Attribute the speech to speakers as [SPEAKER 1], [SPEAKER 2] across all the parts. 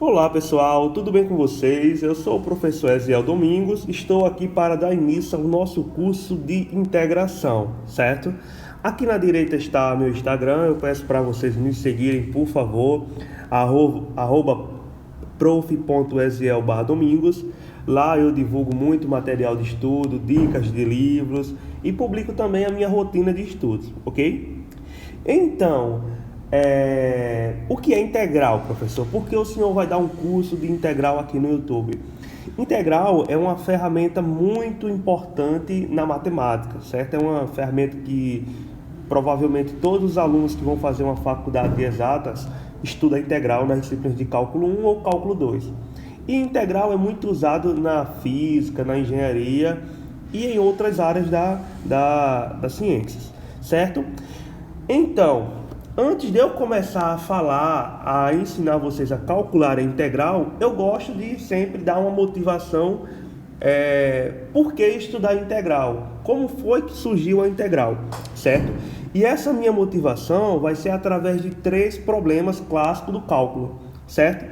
[SPEAKER 1] Olá pessoal, tudo bem com vocês? Eu sou o professor Eziel Domingos, estou aqui para dar início ao nosso curso de integração, certo? Aqui na direita está meu Instagram, eu peço para vocês me seguirem, por favor, @prof.eziel_domingos. Lá eu divulgo muito material de estudo, dicas de livros e publico também a minha rotina de estudos, ok? Então, o que é integral, professor? Por que o senhor vai dar um curso de integral aqui no YouTube? Integral é uma ferramenta muito importante na matemática, certo? É uma ferramenta que provavelmente todos os alunos que vão fazer uma faculdade de exatas estudam integral nas disciplinas de cálculo 1 ou cálculo 2. E integral é muito usado na física, na engenharia e em outras áreas das ciências, certo? Então, antes de eu começar a ensinar vocês a calcular a integral, eu gosto de sempre dar uma motivação, por que estudar integral? Como foi que surgiu a integral, certo? E essa minha motivação vai ser através de 3 problemas clássicos do cálculo, certo?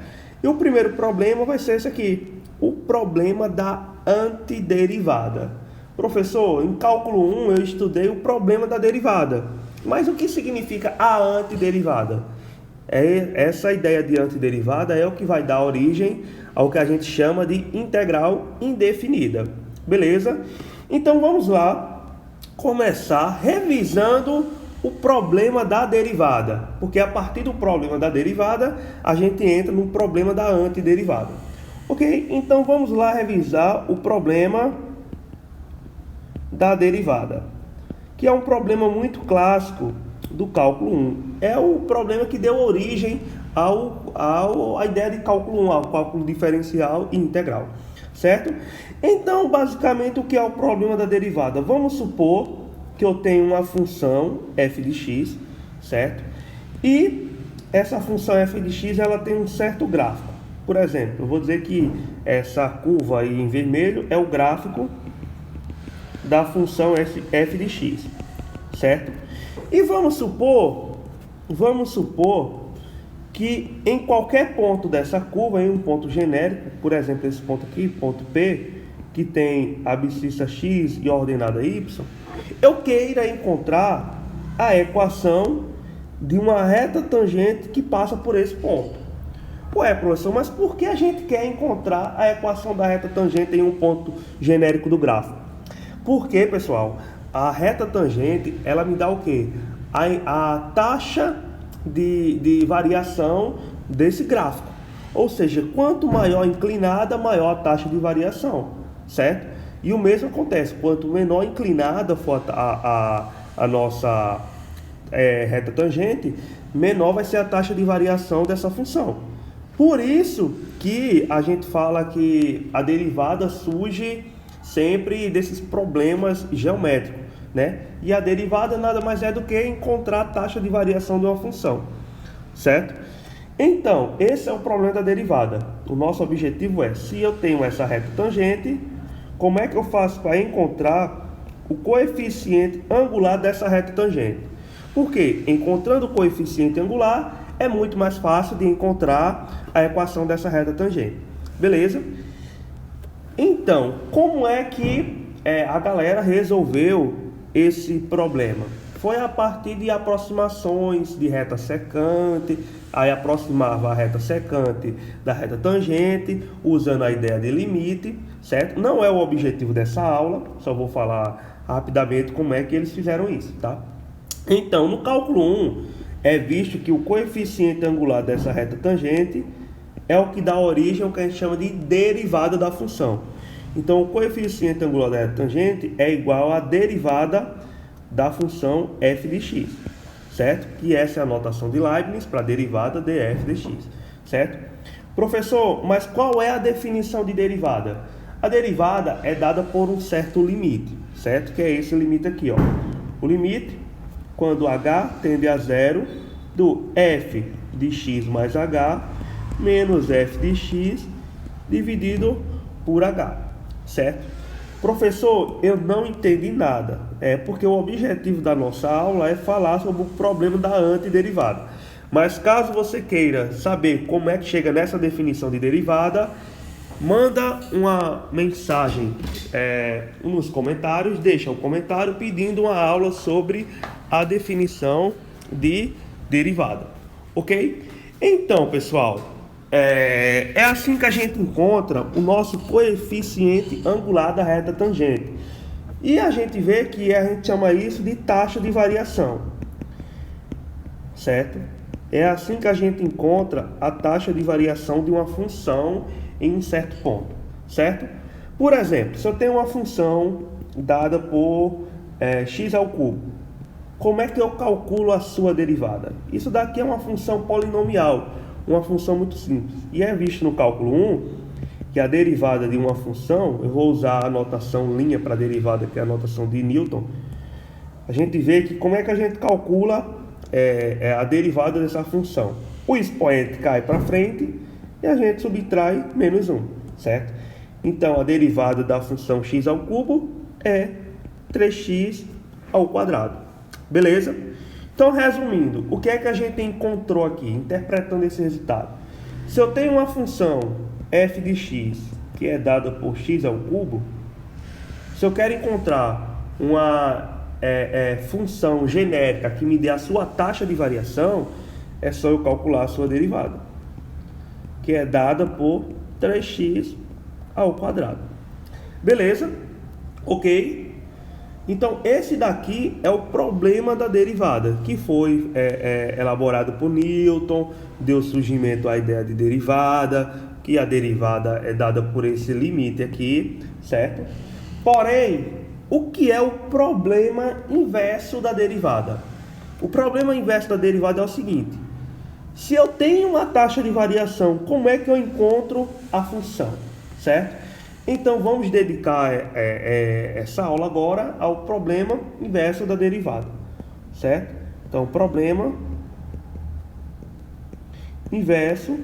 [SPEAKER 1] E o primeiro problema vai ser esse aqui, o problema da antiderivada. Professor, em cálculo 1 eu estudei o problema da derivada. Mas o que significa a antiderivada? Essa ideia de antiderivada é o que vai dar origem ao que a gente chama de integral indefinida. Beleza? Então vamos lá começar revisando o problema da derivada. Porque a partir do problema da derivada, a gente entra no problema da antiderivada. Ok? Então vamos lá revisar o problema da derivada, que é um problema muito clássico do cálculo 1. É o problema que deu origem à ideia de cálculo 1, ao cálculo diferencial e integral, certo? Então, basicamente, o que é o problema da derivada? Vamos supor que eu tenho uma função f de x, certo? E essa função f de x, ela tem um certo gráfico. Por exemplo, eu vou dizer que essa curva aí em vermelho é o gráfico da função f de x, certo? E vamos supor que em qualquer ponto dessa curva, em um ponto genérico, por exemplo, esse ponto aqui, ponto P, que tem abscissa x e ordenada y, eu queira encontrar a equação de uma reta tangente que passa por esse ponto. Ué, professor, mas por que a gente quer encontrar a equação da reta tangente em um ponto genérico do gráfico? Porque, pessoal, a reta tangente, ela me dá o quê? A taxa de variação desse gráfico. Ou seja, quanto maior inclinada, maior a taxa de variação, certo? E o mesmo acontece, quanto menor inclinada for a nossa reta tangente, menor vai ser a taxa de variação dessa função. Por isso que a gente fala que a derivada surge sempre desses problemas geométricos, né? E a derivada nada mais é do que encontrar a taxa de variação de uma função, certo? Então, esse é o problema da derivada. O nosso objetivo é, se eu tenho essa reta tangente, como é que eu faço para encontrar o coeficiente angular dessa reta tangente? Porque encontrando o coeficiente angular é muito mais fácil de encontrar a equação dessa reta tangente. Beleza? Então, como é que a galera resolveu esse problema? Foi a partir de aproximações de reta secante, aí aproximava a reta secante da reta tangente, usando a ideia de limite, certo? Não é o objetivo dessa aula, só vou falar rapidamente como é que eles fizeram isso, tá? Então, no cálculo 1, é visto que o coeficiente angular dessa reta tangente é o que dá origem ao que a gente chama de derivada da função. Então, o coeficiente angular da reta tangente é igual à derivada da função f de x, certo? Que essa é a notação de Leibniz para a derivada de f de x, certo? Professor, mas qual é a definição de derivada? A derivada é dada por um certo limite, certo? Que é esse limite aqui, ó. O limite, quando h tende a zero, do f de x mais h menos f de x dividido por h, certo? Professor, eu não entendi nada. É porque o objetivo da nossa aula é falar sobre o problema da antiderivada. Mas caso você queira saber como é que chega nessa definição de derivada, manda uma mensagem nos comentários, deixa um comentário pedindo uma aula sobre a definição de derivada, ok? Então, pessoal, é assim que a gente encontra o nosso coeficiente angular da reta tangente. E a gente vê que a gente chama isso de taxa de variação, certo? É assim que a gente encontra a taxa de variação de uma função em um certo ponto, certo? Por exemplo, se eu tenho uma função dada por x ao cubo, como é que eu calculo a sua derivada? Isso daqui é uma função polinomial, uma função muito simples. E é visto no cálculo 1 que a derivada de uma função, eu vou usar a notação linha para derivada, que é a notação de Newton. A gente vê que como é que a gente calcula a derivada dessa função. O expoente cai para frente e a gente subtrai menos 1, certo? Então, a derivada da função x ao cubo é 3x ao quadrado. Beleza? Então, resumindo, o que é que a gente encontrou aqui, interpretando esse resultado? Se eu tenho uma função f de x, que é dada por x ao cubo, se eu quero encontrar uma função genérica que me dê a sua taxa de variação, é só eu calcular a sua derivada, que é dada por 3x ao quadrado. Beleza? Ok? Então, esse daqui é o problema da derivada, que foi elaborado por Newton, deu surgimento à ideia de derivada, que a derivada é dada por esse limite aqui, certo? Porém, o que é o problema inverso da derivada? O problema inverso da derivada é o seguinte: se eu tenho uma taxa de variação, como é que eu encontro a função, certo? Então, vamos dedicar essa aula agora ao problema inverso da derivada, certo? Então, problema inverso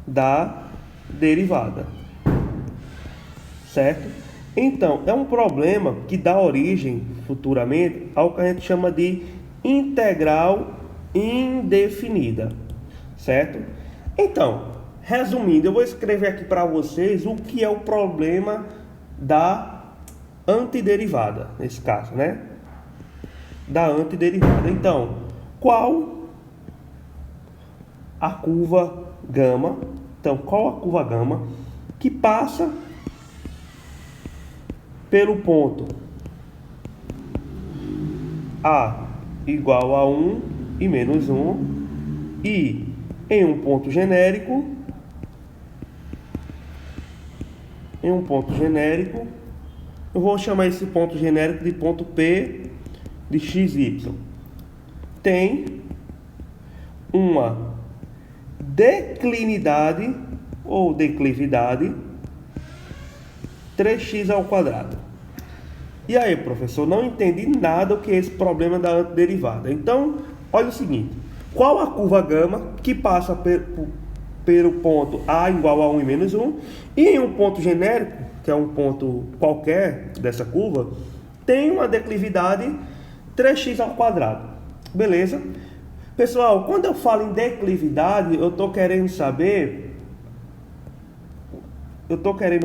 [SPEAKER 1] da derivada, certo? Então, é um problema que dá origem futuramente ao que a gente chama de integral indefinida, certo? Então, resumindo, eu vou escrever aqui para vocês o que é o problema da antiderivada, nesse caso, né? Da antiderivada. Então, qual a curva gama? Então, qual a curva gama que passa pelo ponto A igual a 1 e menos 1 e em um ponto genérico, eu vou chamar esse ponto genérico de ponto P de XY, tem uma declinidade ou declividade 3x ao quadrado. E aí, professor, não entendi nada o que é esse problema da antiderivada. Então, olha o seguinte: qual a curva gama que passa pelo ponto A igual a 1 e menos 1 e em um ponto genérico, que é um ponto qualquer dessa curva, tem uma declividade 3x ao quadrado. Beleza? Pessoal, quando eu falo em declividade, eu estou querendo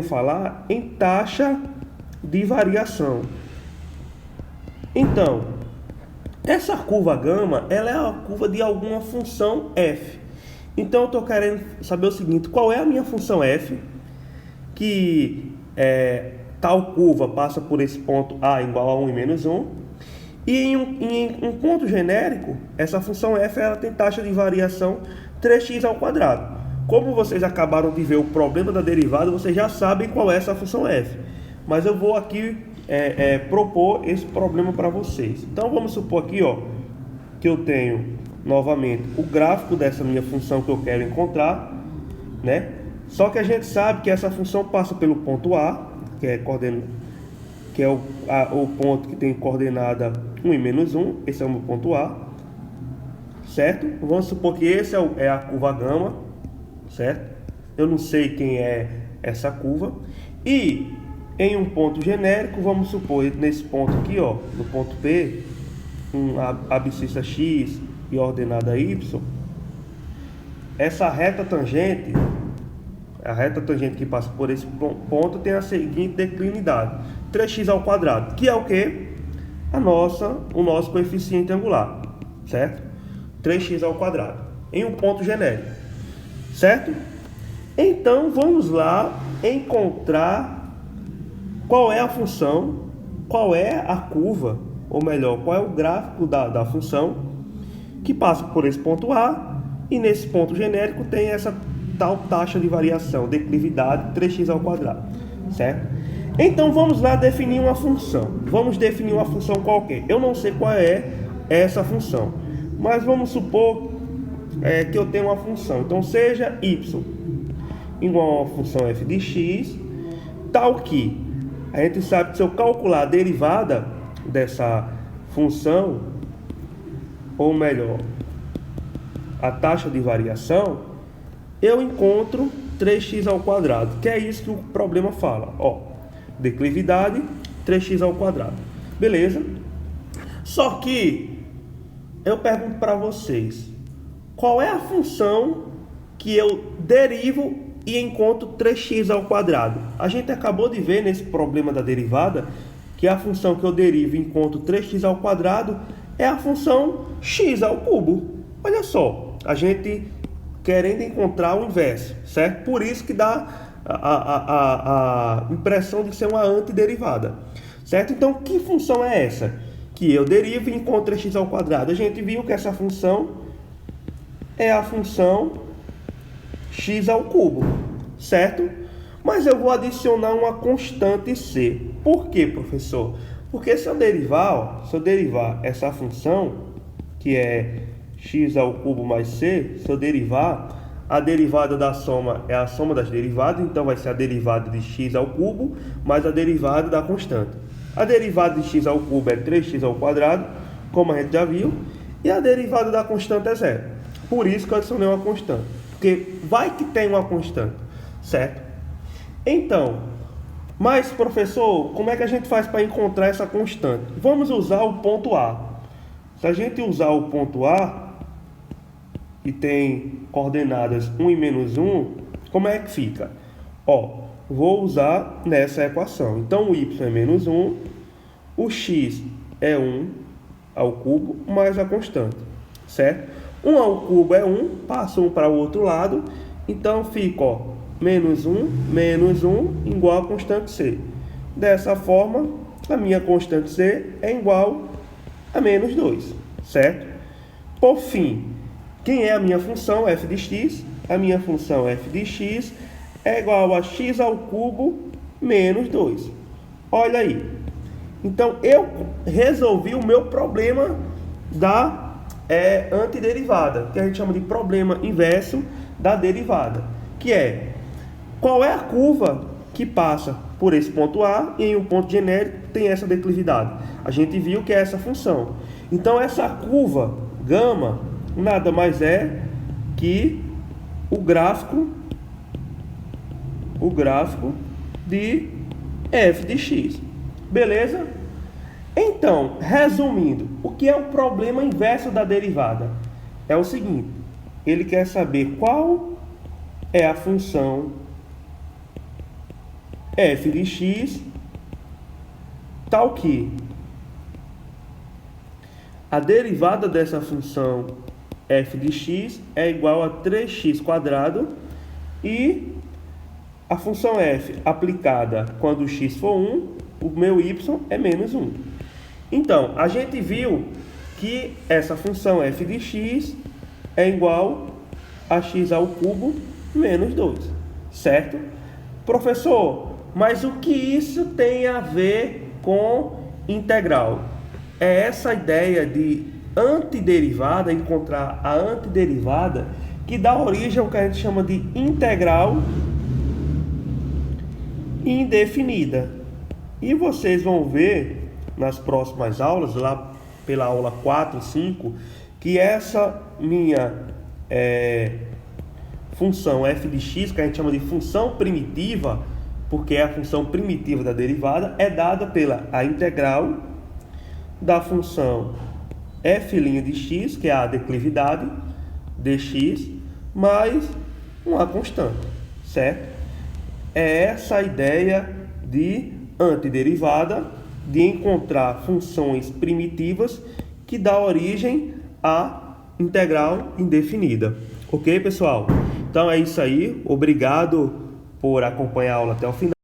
[SPEAKER 1] falar em taxa de variação. Então, essa curva gama, ela é a curva de alguma função f. Então, eu estou querendo saber o seguinte: qual é a minha função f, que tal curva passa por esse ponto A igual a 1 e menos 1, e em um ponto genérico, essa função f ela tem taxa de variação 3x ao quadrado. Como vocês acabaram de ver o problema da derivada, vocês já sabem qual é essa função f. Mas eu vou aqui propor esse problema para vocês. Então, vamos supor aqui, que eu tenho novamente o gráfico dessa minha função que eu quero encontrar, né? Só que a gente sabe que essa função passa pelo ponto A, que é o ponto que tem coordenada 1 e menos 1, esse é o meu ponto A, certo? Vamos supor que esse é a curva gama, certo? Eu não sei quem é essa curva. E em um ponto genérico, vamos supor nesse ponto aqui, no ponto P, abscissa x e ordenada y, essa reta tangente, a reta tangente que passa por esse ponto tem a seguinte declinidade, 3x ao quadrado, que é o que? O nosso coeficiente angular, certo? 3x ao quadrado, em um ponto genérico, certo? Então, vamos lá encontrar qual é a função, qual é a curva, ou melhor, qual é o gráfico da função que passa por esse ponto A, e nesse ponto genérico tem essa tal taxa de variação, declividade 3x ao quadrado, certo? Então vamos lá definir uma função. Vamos definir uma função qualquer. Eu não sei qual é essa função, mas vamos supor que eu tenho uma função. Então seja y igual a uma função f de x, tal que a gente sabe que se eu calcular a derivada dessa função, ou melhor, a taxa de variação, eu encontro 3x ao quadrado, que é isso que o problema fala. Ó, declividade 3x ao quadrado. Beleza? Só que eu pergunto para vocês, qual é a função que eu derivo e encontro 3x ao quadrado? A gente acabou de ver nesse problema da derivada que a função que eu derivo e encontro 3x ao quadrado é a função x ao cubo. Olha só, a gente querendo encontrar o inverso, certo? Por isso que dá a impressão de ser uma antiderivada, certo? Então, que função é essa? Que eu derivo e encontro x ao quadrado. A gente viu que essa função é a função x ao cubo, certo? Mas eu vou adicionar uma constante c. Por quê, professor? Porque se eu derivar essa função, que é x ao cubo mais c, se eu derivar, a derivada da soma é a soma das derivadas, então vai ser a derivada de x ao cubo mais a derivada da constante. A derivada de x ao cubo é 3x ao quadrado, como a gente já viu, e a derivada da constante é zero. Por isso que eu adicionei uma constante, porque vai que tem uma constante, certo? Então, mas professor, como é que a gente faz para encontrar essa constante? Vamos usar o ponto A. Se a gente usar o ponto A, que tem coordenadas 1 e menos 1, como é que fica? Ó, vou usar nessa equação. Então, o y é menos 1, o x é 1 ao cubo, mais a constante, certo? 1 ao cubo é 1, passa 1 para o outro lado, então fica, ó, menos 1 igual a constante c. Dessa forma, a minha constante c é igual a menos 2, certo? Por fim, quem é a minha função f de x? A minha função f de x é igual a x ao cubo menos 2. Olha aí. Então, eu resolvi o meu problema da antiderivada, que a gente chama de problema inverso da derivada, que é qual é a curva que passa por esse ponto A e em um ponto genérico tem essa declividade. A gente viu que é essa função. Então, essa curva gama nada mais é que o gráfico de f de x. Beleza? Então, resumindo, o que é o problema inverso da derivada? É o seguinte, ele quer saber qual é a função f de x tal que a derivada dessa função f de x é igual a 3x quadrado e a função f aplicada quando x for 1, o meu y é menos 1. Então, a gente viu que essa função f de x é igual a x ao cubo menos 2, certo? Professor, mas o que isso tem a ver com integral? É essa ideia de antiderivada, encontrar a antiderivada, que dá origem ao que a gente chama de integral indefinida. E vocês vão ver nas próximas aulas, lá pela aula 4, 5, que essa minha função f de x, que a gente chama de função primitiva, porque é a função primitiva da derivada, é dada pela a integral da função f' de x, que é a declividade, dx, mais uma constante, certo? É essa a ideia de antiderivada, de encontrar funções primitivas que dá origem à integral indefinida. Ok, pessoal? Então é isso aí. Obrigado por acompanhar a aula até o final.